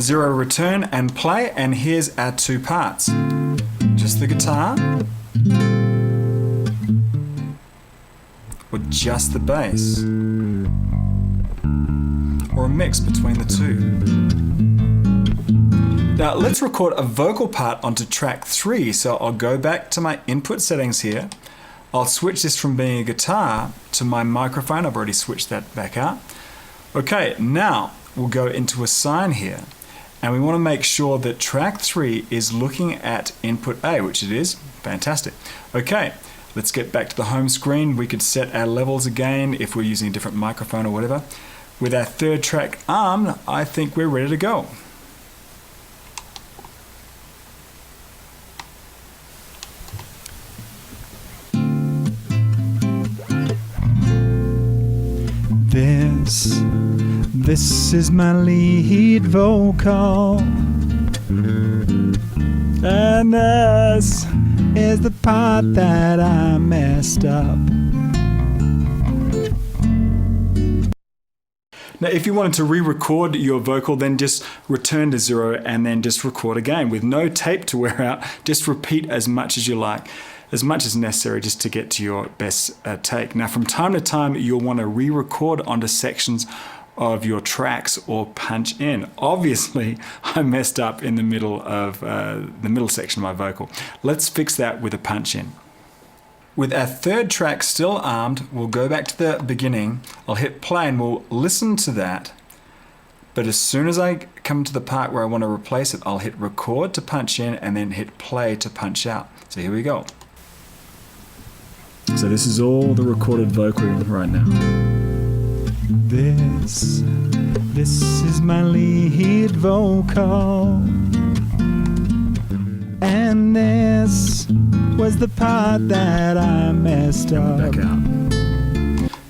0 return and play, and here's our two parts. Just the guitar, or just the bass, or a mix between the two. Now let's record a vocal part onto track 3, so I'll go back to my input settings here. I'll switch this from being a guitar to my microphone. I've already switched that back out. Okay, now we'll go into Assign here, and we want to make sure that track 3 is looking at input A, which it is. Fantastic. Okay, let's get back to the home screen. We could set our levels again if we're using a different microphone or whatever. With our third track armed, I think we're ready to go. This is my lead vocal, and this is the part that I messed up. Now if you wanted to re-record your vocal, then just return to 0 and then just record again with no tape to wear out. Just repeat as much as you like, as much as necessary, just to get to your best take. Now from time to time you'll want to re-record onto sections of your tracks or punch in. Obviously I messed up in the middle of the middle section of my vocal. Let's fix that with a punch in. With our third track still armed, we'll go back to the beginning. I'll hit play and we'll listen to that. But as soon as I come to the part where I want to replace it, I'll hit record to punch in and then hit play to punch out. So here we go. So this is all the recorded vocal right now. This is my lead vocal, and this was the part that I messed up. Back out.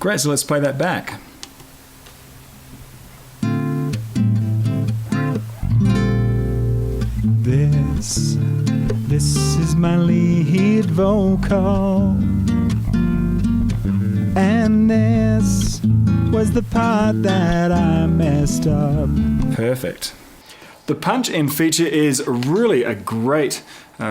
Great, so let's play that back. This is my lead vocal, and this was the part that I messed up. Perfect. The punch-in feature is really a great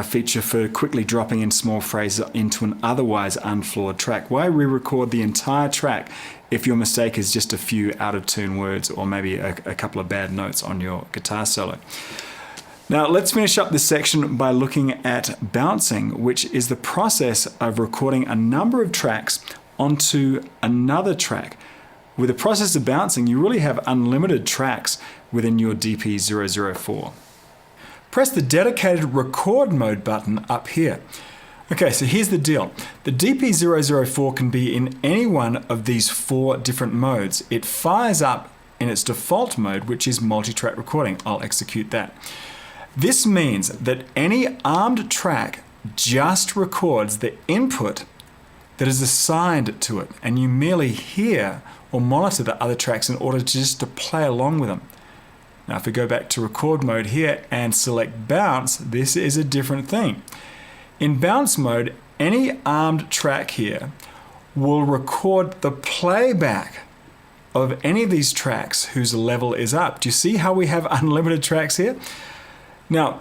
feature for quickly dropping in small phrases into an otherwise unflawed track. Why re-record the entire track if your mistake is just a few out-of-tune words or maybe a couple of bad notes on your guitar solo? Now let's finish up this section by looking at bouncing, which is the process of recording a number of tracks onto another track. With the process of bouncing, you really have unlimited tracks within your DP-004. Press the dedicated record mode button up here. Okay, so here's the deal. The DP-004 can be in any one of these 4 different modes. It fires up in its default mode, which is multi-track recording. I'll execute that. This means that any armed track just records the input that is assigned to it, and you merely hear or monitor the other tracks in order just to play along with them. Now if we go back to record mode here and select bounce, this is a different thing. In bounce mode, any armed track here will record the playback of any of these tracks whose level is up. Do you see how we have unlimited tracks here? Now,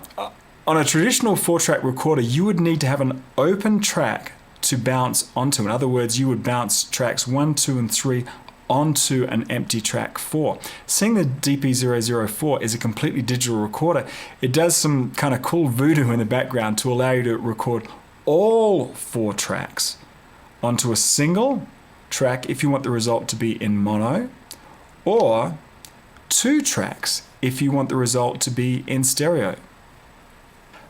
on a traditional 4-track recorder, you would need to have an open track to bounce onto. In other words, you would bounce tracks 1, 2, and 3 onto an empty track 4. Seeing the DP-004 is a completely digital recorder, it does some kind of cool voodoo in the background to allow you to record all 4 tracks onto a single track if you want the result to be in mono, or 2 tracks if you want the result to be in stereo.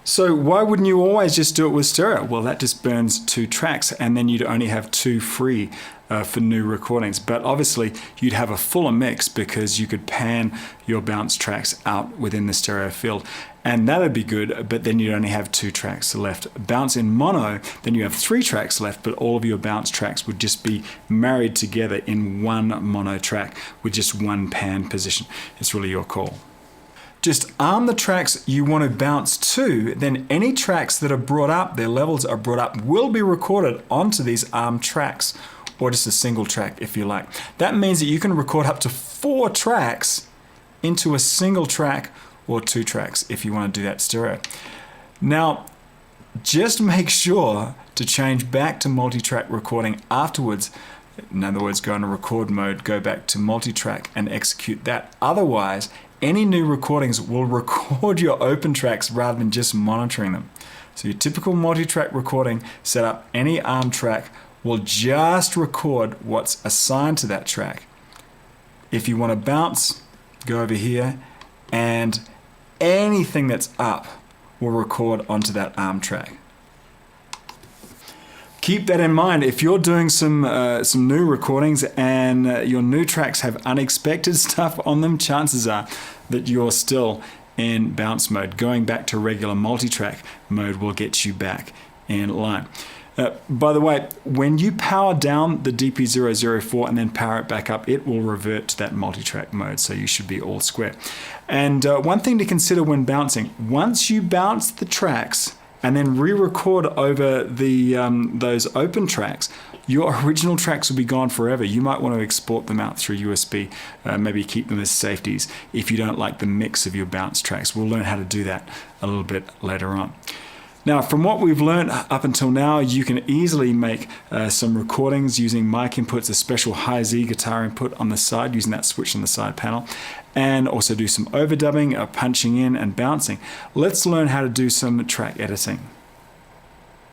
So why wouldn't you always just do it with stereo? Well, that just burns 2 tracks and then you'd only have 2 free for new recordings. But obviously you'd have a fuller mix because you could pan your bounce tracks out within the stereo field, and that would be good, but then you'd only have 2 tracks left. Bounce in mono, then you have 3 tracks left, but all of your bounce tracks would just be married together in one mono track with just one pan position. It's really your call. Just arm the tracks you want to bounce to, then any tracks that are brought up, their levels are brought up, will be recorded onto these armed tracks, or just a single track if you like. That means that you can record up to 4 tracks into a single track or 2 tracks if you want to do that stereo. Now, just make sure to change back to multi-track recording afterwards. In other words, go into record mode, go back to multi-track and execute that. Otherwise, any new recordings will record your open tracks rather than just monitoring them. So your typical multi-track recording setup, any ARM track will just record what's assigned to that track. If you want to bounce, go over here, and anything that's up will record onto that ARM track. Keep that in mind. If you're doing some new recordings and your new tracks have unexpected stuff on them, chances are that you're still in bounce mode. Going back to regular multi-track mode will get you back in line. By the way, when you power down the DP-004 and then power it back up, it will revert to that multi-track mode, so you should be all square. And one thing to consider when bouncing, once you bounce the tracks and then re-record over those open tracks, your original tracks will be gone forever. You might want to export them out through USB, maybe keep them as safeties if you don't like the mix of your bounce tracks. We'll learn how to do that a little bit later on. Now, from what we've learned up until now, you can easily make some recordings using mic inputs, a special high Z guitar input on the side, using that switch on the side panel, and also do some overdubbing, punching in and bouncing. Let's learn how to do some track editing.